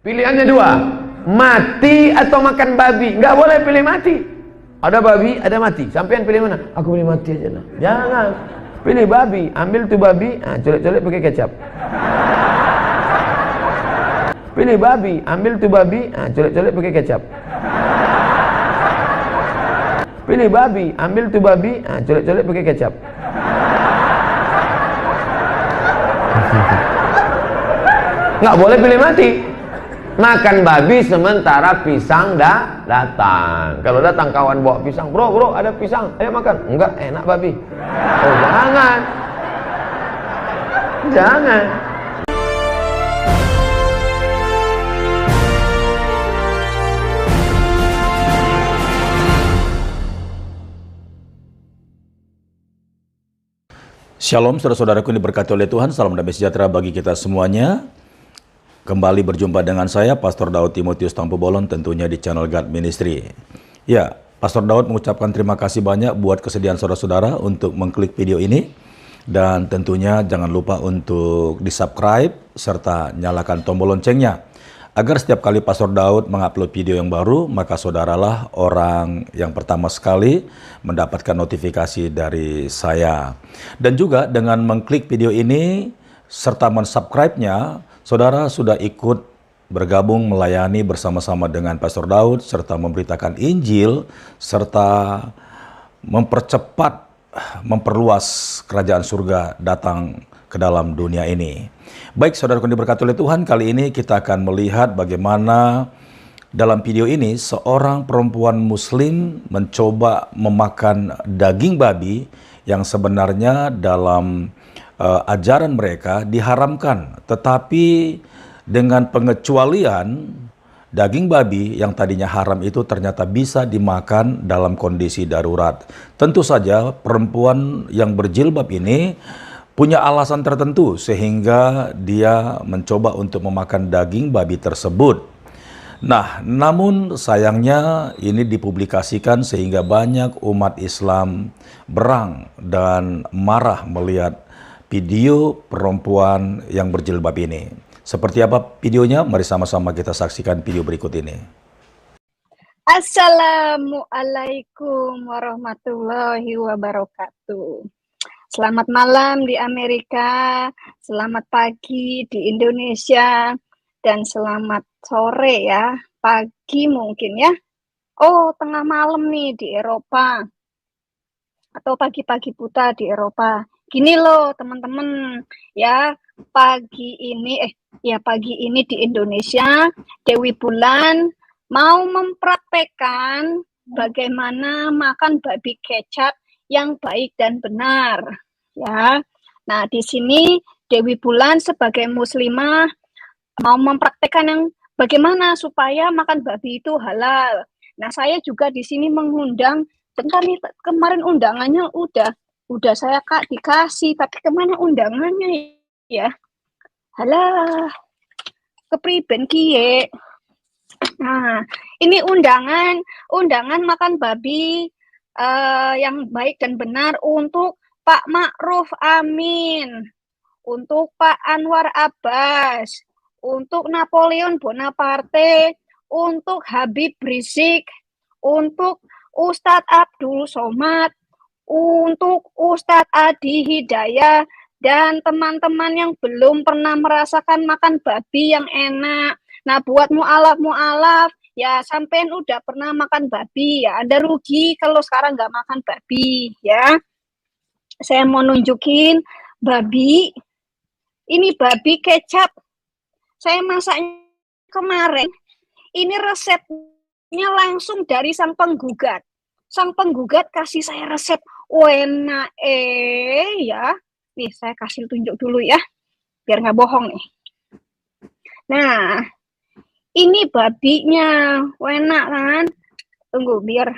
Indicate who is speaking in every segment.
Speaker 1: Pilihannya dua, mati atau makan babi. Nggak boleh pilih mati. Ada babi, ada mati. Sampean pilih mana? Aku pilih mati aja lah. Jangan. Pilih babi. Ambil tuh babi, colek-colek pakai kecap. Pilih babi. Ambil tuh babi, colek-colek pakai kecap. Pilih babi. Ambil tuh babi, colek-colek pakai kecap. Nggak boleh pilih mati. Makan babi sementara pisang datang. Kalau datang kawan bawa pisang, bro ada pisang, ayo makan. Enggak, enak babi. Oh jangan.
Speaker 2: Shalom saudara-saudaraku yang diberkati oleh Tuhan, salam damai sejahtera bagi kita semuanya. Kembali berjumpa dengan saya, Pastor Daud Timotius Tampu Bolon, tentunya di channel God Ministry. Ya, Pastor Daud mengucapkan terima kasih banyak buat kesediaan saudara-saudara untuk mengklik video ini. Dan tentunya jangan lupa untuk di-subscribe serta nyalakan tombol loncengnya. Agar setiap kali Pastor Daud mengupload video yang baru, maka saudaralah orang yang pertama sekali mendapatkan notifikasi dari saya. Dan juga dengan mengklik video ini serta mensubscribe-nya, saudara sudah ikut bergabung melayani bersama-sama dengan Pastor Daud serta memberitakan Injil serta memperluas kerajaan surga datang ke dalam dunia ini. Baik, saudaraku yang diberkati oleh Tuhan, kali ini kita akan melihat bagaimana dalam video ini seorang perempuan muslim mencoba memakan daging babi yang sebenarnya dalam ajaran mereka diharamkan, tetapi dengan pengecualian daging babi yang tadinya haram itu ternyata bisa dimakan dalam kondisi darurat. Tentu saja perempuan yang berjilbab ini punya alasan tertentu sehingga dia mencoba untuk memakan daging babi tersebut. Nah, namun sayangnya ini dipublikasikan sehingga banyak umat Islam berang dan marah melihat video perempuan yang berjilbab ini. Seperti apa videonya? Mari sama-sama kita saksikan video berikut ini.
Speaker 3: Assalamualaikum warahmatullahi wabarakatuh. Selamat malam di Amerika, selamat pagi di Indonesia, dan selamat sore ya, pagi mungkin ya. Oh, tengah malam nih di Eropa, atau pagi-pagi buta di Eropa. Gini loh teman-teman, ya pagi ini di Indonesia, Dewi Bulan mau mempraktekkan bagaimana makan babi kecap yang baik dan benar, ya. Nah, di sini Dewi Bulan sebagai muslimah mau mempraktekkan yang bagaimana supaya makan babi itu halal. Nah, saya juga di sini mengundang, bentar nih, kemarin undangannya udah saya dikasih, tapi kemana undangannya ya? Halah, kepriben kie. Nah, ini undangan makan babi yang baik dan benar untuk Pak Ma'ruf Amin, untuk Pak Anwar Abbas, untuk Napoleon Bonaparte, untuk Habib Rizik, untuk Ustadz Abdul Somad, untuk Ustadz Adi Hidayah, dan teman-teman yang belum pernah merasakan makan babi yang enak. Nah, buat mu'alaf, ya sampean udah pernah makan babi, ya Anda rugi kalau sekarang nggak makan babi, ya. Saya mau nunjukin babi, ini babi kecap. Saya masaknya kemarin, ini resepnya langsung dari sang penggugat. Sang penggugat kasih saya resep, enak ya. Nih, saya kasih tunjuk dulu ya, biar nggak bohong nih. Nah, ini babinya, enak kan? Tunggu biar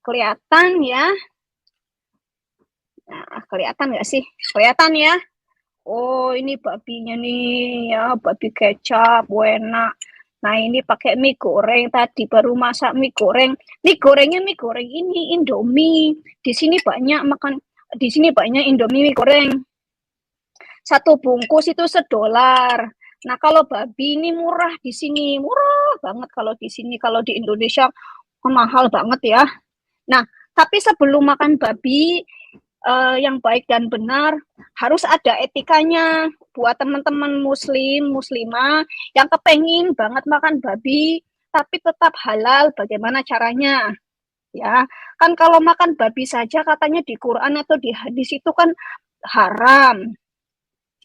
Speaker 3: kelihatan ya. Nah, kelihatan nggak sih? Kelihatan ya? Oh, ini babinya nih ya, babi kecap, enak. Nah, ini pakai mie goreng, tadi baru masak mie goreng. Mie gorengnya mie goreng ini Indomie. Di sini banyak Indomie mie goreng. Satu bungkus itu $1. Nah, kalau babi ini murah di sini, murah banget kalau di sini. Kalau di Indonesia mahal banget ya. Nah, tapi sebelum makan babi yang baik dan benar, harus ada etikanya buat teman-teman muslim, muslimah yang kepengen banget makan babi, tapi tetap halal. Bagaimana caranya? Ya, kan kalau makan babi saja katanya di Quran atau di hadis itu kan haram.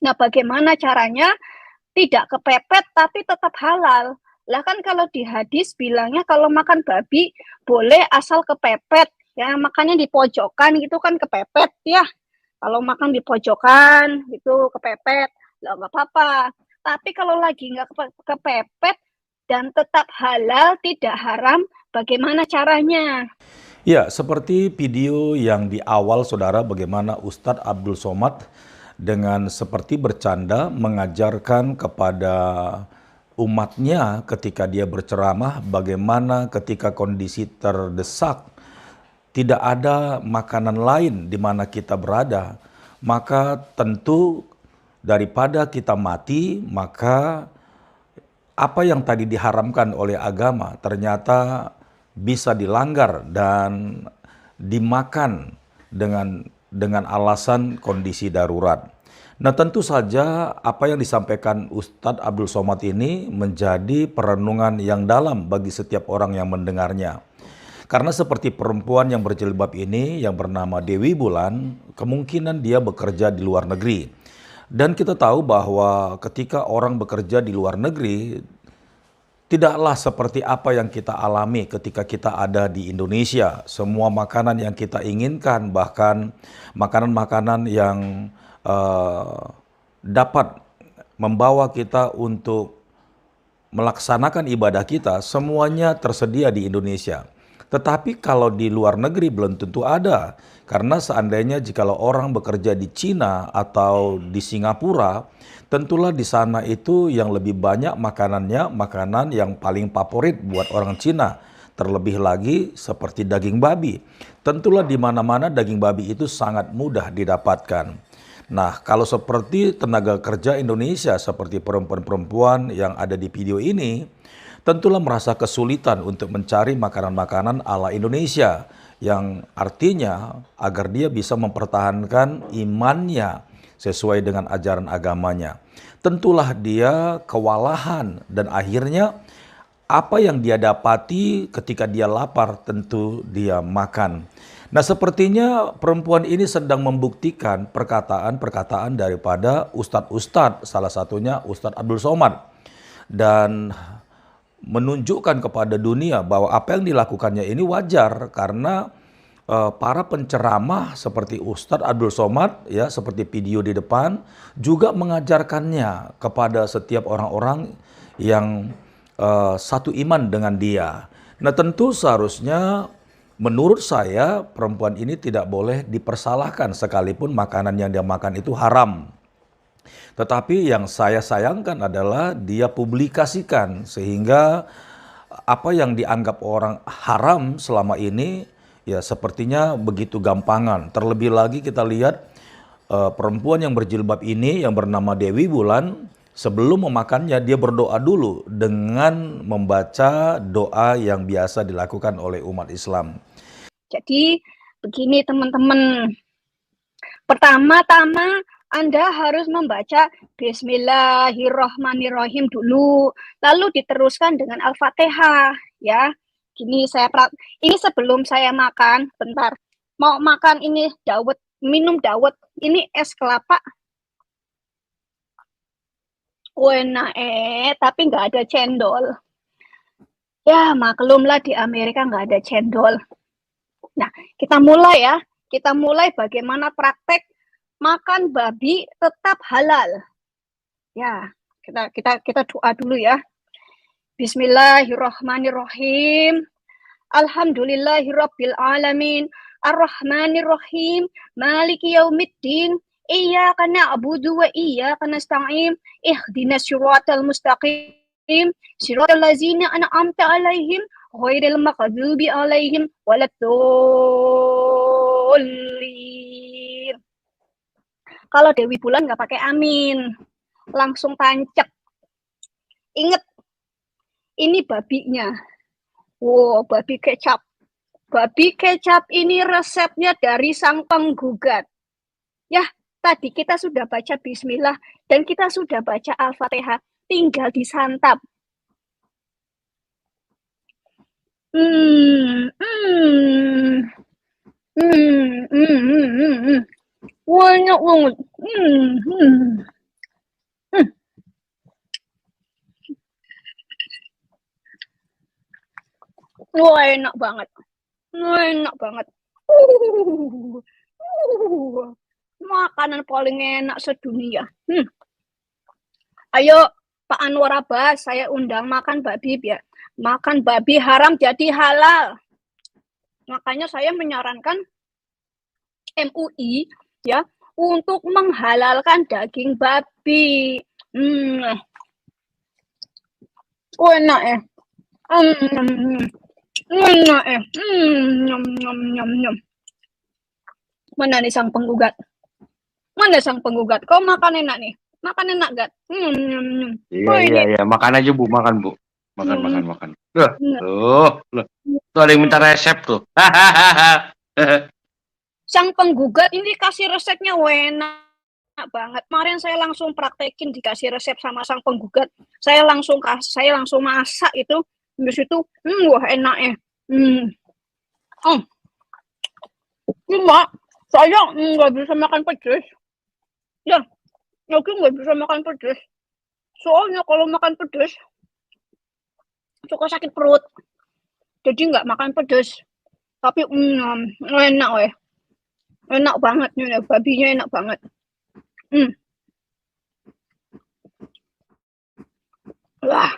Speaker 3: Nah, bagaimana caranya tidak kepepet tapi tetap halal? Lah kan kalau di hadis bilangnya kalau makan babi boleh asal kepepet. Ya, makanya di pojokan gitu kan kepepet ya. Kalau makan di pojokan gitu kepepet, lah nggak apa-apa. Tapi kalau lagi nggak kepepet dan tetap halal, tidak haram, bagaimana caranya?
Speaker 2: Ya, seperti video yang di awal saudara bagaimana Ustadz Abdul Somad dengan seperti bercanda mengajarkan kepada umatnya ketika dia berceramah bagaimana ketika kondisi terdesak tidak ada makanan lain di mana kita berada, maka tentu daripada kita mati, maka apa yang tadi diharamkan oleh agama ternyata bisa dilanggar dan dimakan dengan alasan kondisi darurat. Nah, tentu saja apa yang disampaikan Ustadz Abdul Somad ini menjadi perenungan yang dalam bagi setiap orang yang mendengarnya. Karena seperti perempuan yang berjilbab ini yang bernama Dewi Bulan, kemungkinan dia bekerja di luar negeri. Dan kita tahu bahwa ketika orang bekerja di luar negeri, tidaklah seperti apa yang kita alami ketika kita ada di Indonesia. Semua makanan yang kita inginkan, bahkan makanan-makanan yang dapat membawa kita untuk melaksanakan ibadah kita, semuanya tersedia di Indonesia. Tetapi kalau di luar negeri belum tentu ada. Karena seandainya jikalau orang bekerja di Cina atau di Singapura, tentulah di sana itu yang lebih banyak makanannya, makanan yang paling favorit buat orang Cina. Terlebih lagi seperti daging babi. Tentulah di mana-mana daging babi itu sangat mudah didapatkan. Nah, kalau seperti tenaga kerja Indonesia, seperti perempuan-perempuan yang ada di video ini, tentulah merasa kesulitan untuk mencari makanan-makanan ala Indonesia, yang artinya agar dia bisa mempertahankan imannya sesuai dengan ajaran agamanya. Tentulah dia kewalahan dan akhirnya apa yang dia dapati ketika dia lapar tentu dia makan. Nah, sepertinya perempuan ini sedang membuktikan perkataan-perkataan daripada ustadz-ustadz, salah satunya Ustadz Abdul Somad, dan menunjukkan kepada dunia bahwa apa yang dilakukannya ini wajar karena para penceramah seperti Ustadz Abdul Somad, ya seperti video di depan, juga mengajarkannya kepada setiap orang-orang yang satu iman dengan dia. Nah, tentu seharusnya menurut saya perempuan ini tidak boleh dipersalahkan sekalipun makanan yang dia makan itu haram. Tetapi yang saya sayangkan adalah dia publikasikan sehingga apa yang dianggap orang haram selama ini ya sepertinya begitu gampangan. Terlebih lagi kita lihat perempuan yang berjilbab ini yang bernama Dewi Bulan, sebelum memakannya dia berdoa dulu dengan membaca doa yang biasa dilakukan oleh umat Islam.
Speaker 3: Jadi begini teman-teman, pertama-tama Anda harus membaca Bismillahirrohmanirrohim dulu, lalu diteruskan dengan Al-Fatihah ya. Gini ini sebelum saya makan, bentar. Mau makan ini dawet, minum dawet, ini es kelapa. Enak tapi nggak ada cendol. Ya maklumlah di Amerika nggak ada cendol. Nah, kita mulai ya. Kita mulai bagaimana praktek makan babi tetap halal. Ya, kita doa dulu ya. Bismillahirrahmanirrahim. Alhamdulillahirabbil alamin. Arrahmanirrahim. Maliki yaumiddin. Iyyaka na'budu wa iyyaka nasta'in. Ihdinas siratal mustaqim. Siratal ladzina an'amta 'alaihim ghairil maghdubi 'alaihim waladdallin. Kalau Dewi Bulan nggak pakai amin, langsung tancep. Ingat, ini babinya. Wow, babi kecap. Babi kecap ini resepnya dari sang penggugat. Ya, tadi kita sudah baca bismillah dan kita sudah baca Al-Fatihah. Tinggal disantap. Banyak banget. Wah, enak banget. Enak banget. Makanan paling enak sedunia. Ayo, Pak Anwar Abbas, saya undang makan babi biar makan babi haram jadi halal. Makanya saya menyarankan MUI ya untuk menghalalkan daging babi. Enak ya. Enak ya. Mana nih sang penggugat? Mana sang penggugat? Kau makan enak nih. Makan enak gak?
Speaker 4: Iya. Makan aja Bu, makan Bu. Makan. Loh. Tuh ada yang minta resep tuh.
Speaker 3: Sang penggugat ini kasih resepnya enak banget. Kemarin saya langsung praktekin dikasih resep sama sang penggugat. Saya langsung masak itu. Habis itu, wah enak ya. Cuma saya nggak bisa makan pedas. Ya, aku nggak bisa makan pedas. Soalnya kalau makan pedas suka sakit perut. Jadi nggak makan pedas. Tapi enak weh. Enak banget nih, babinya enak banget. Wah.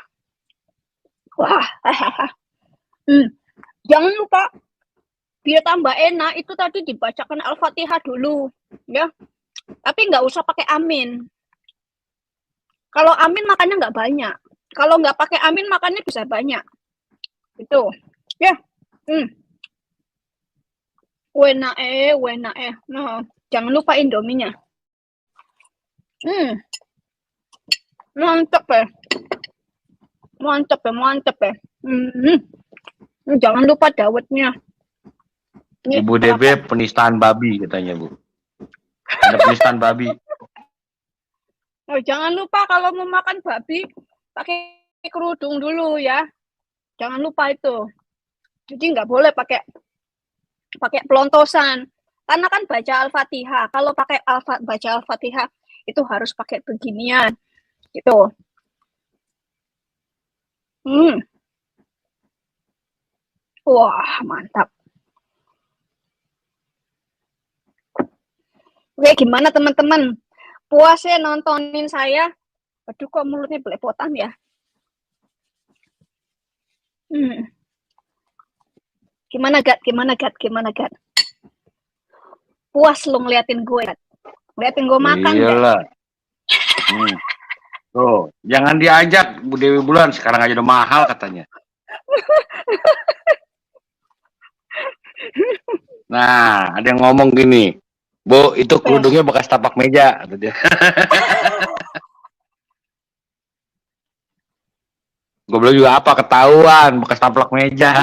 Speaker 3: Jangan lupa biar tambah enak itu tadi dibacakan Al-Fatihah dulu, ya. Tapi nggak usah pakai amin. Kalau amin makannya nggak banyak. Kalau nggak pakai amin makannya bisa banyak. Itu, ya. Enak Nah, jangan lupa Indominya. Mantep ya. Jangan lupa dawetnya.
Speaker 4: Ibu DB penistaan babi katanya Bu. Ada penistaan babi.
Speaker 3: Oh, jangan lupa kalau mau makan babi pakai kerudung dulu ya. Jangan lupa itu. Jadi nggak boleh pakai pelontosan. Karena kan baca Al-Fatihah. Kalau pakai baca Al-Fatihah itu harus pakai beginian. Gitu. Wah, mantap. Oke, gimana teman-teman? Puas ya nontonin saya? Aduh, kok mulutnya belepotan ya? Gimana, Gat? Puas lo ngeliatin gue, Gat? Ngeliatin gue makan,
Speaker 4: Iyalah. Tuh, jangan diajak Bu Dewi Bulan, sekarang aja udah mahal katanya. Nah, ada yang ngomong gini, Bu, itu kerudungnya bekas tapak meja. Gue bilang juga apa, ketahuan bekas tapak meja.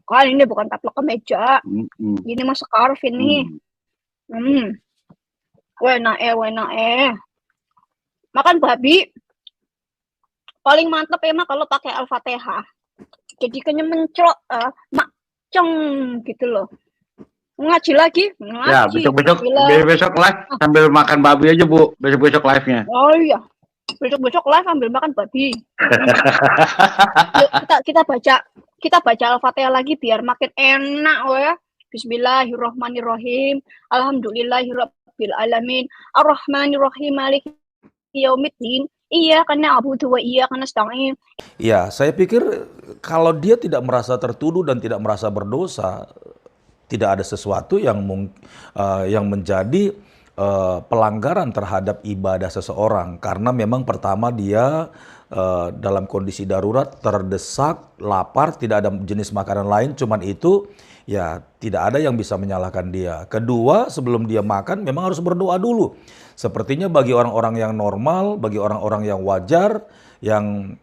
Speaker 3: Kan ini bukan taplak kemeja. Ini mah scarf ini. Enak. Makan babi paling mantep emang kalau pakai Al-Fatihah. Jadi kayaknya mencrok, maceng gitu loh. Ngaji lagi.
Speaker 4: Ya, besok live sambil makan babi aja Bu. Besok live-nya.
Speaker 3: Oh iya. Besok live sambil makan babi. Yuk, kita baca Al-Fatihah lagi biar makin enak ya. Bismillahirrahmanirrahim. Alhamdulillahirabbil alamin. Arrahmanirrahim. Maliki yaumiddin. Iyyaka na'budu wa iyyaka nasta'in.
Speaker 2: Ya, saya pikir kalau dia tidak merasa tertuduh dan tidak merasa berdosa, tidak ada sesuatu yang menjadi pelanggaran terhadap ibadah seseorang, karena memang pertama dia dalam kondisi darurat, terdesak, lapar, tidak ada jenis makanan lain, cuman itu ya tidak ada yang bisa menyalahkan dia. Kedua, sebelum dia makan memang harus berdoa dulu. Sepertinya bagi orang-orang yang normal, bagi orang-orang yang wajar, yang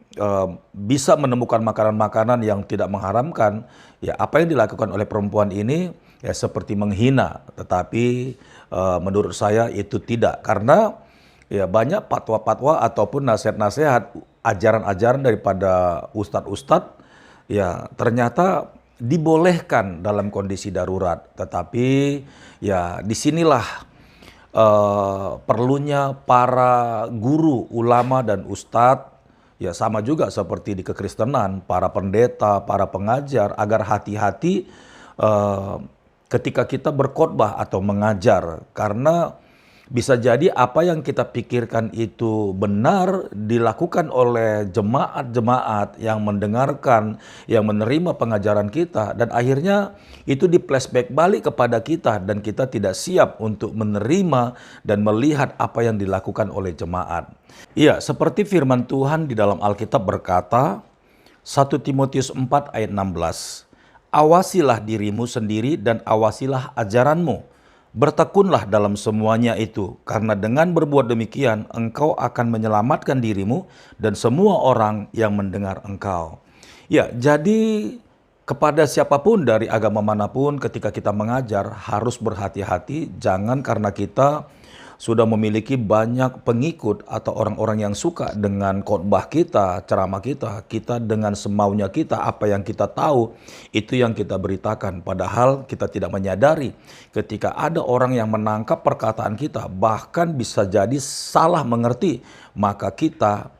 Speaker 2: bisa menemukan makanan-makanan yang tidak mengharamkan, ya apa yang dilakukan oleh perempuan ini ya seperti menghina. Tetapi menurut saya itu tidak, karena ya banyak fatwa-fatwa ataupun nasihat-nasihat, ajaran-ajaran daripada ustadz-ustadz ya ternyata dibolehkan dalam kondisi darurat. Tetapi ya disinilah perlunya para guru, ulama dan ustadz, ya sama juga seperti di kekristenan, para pendeta, para pengajar, agar hati-hati ketika kita berkhotbah atau mengajar. Karena bisa jadi apa yang kita pikirkan itu benar dilakukan oleh jemaat-jemaat yang mendengarkan, yang menerima pengajaran kita, dan akhirnya itu di flashback balik kepada kita dan kita tidak siap untuk menerima dan melihat apa yang dilakukan oleh jemaat. Iya, seperti firman Tuhan di dalam Alkitab berkata, 1 Timotius 4 ayat 16, awasilah dirimu sendiri dan awasilah ajaranmu. Bertekunlah dalam semuanya itu, karena dengan berbuat demikian engkau akan menyelamatkan dirimu dan semua orang yang mendengar engkau. Ya, jadi kepada siapapun dari agama manapun ketika kita mengajar harus berhati-hati, jangan karena kita sudah memiliki banyak pengikut atau orang-orang yang suka dengan khotbah kita, ceramah kita, kita dengan semaunya kita, apa yang kita tahu, itu yang kita beritakan. Padahal kita tidak menyadari ketika ada orang yang menangkap perkataan kita, bahkan bisa jadi salah mengerti, maka kita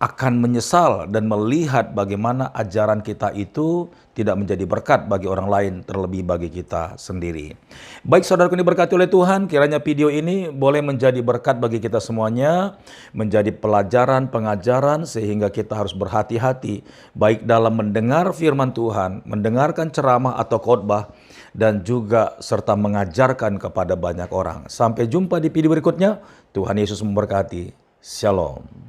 Speaker 2: akan menyesal dan melihat bagaimana ajaran kita itu tidak menjadi berkat bagi orang lain, terlebih bagi kita sendiri. Baik saudaraku yang diberkati oleh Tuhan, kiranya video ini boleh menjadi berkat bagi kita semuanya, menjadi pelajaran, pengajaran, sehingga kita harus berhati-hati, baik dalam mendengar firman Tuhan, mendengarkan ceramah atau khotbah, dan juga serta mengajarkan kepada banyak orang. Sampai jumpa di video berikutnya, Tuhan Yesus memberkati. Shalom.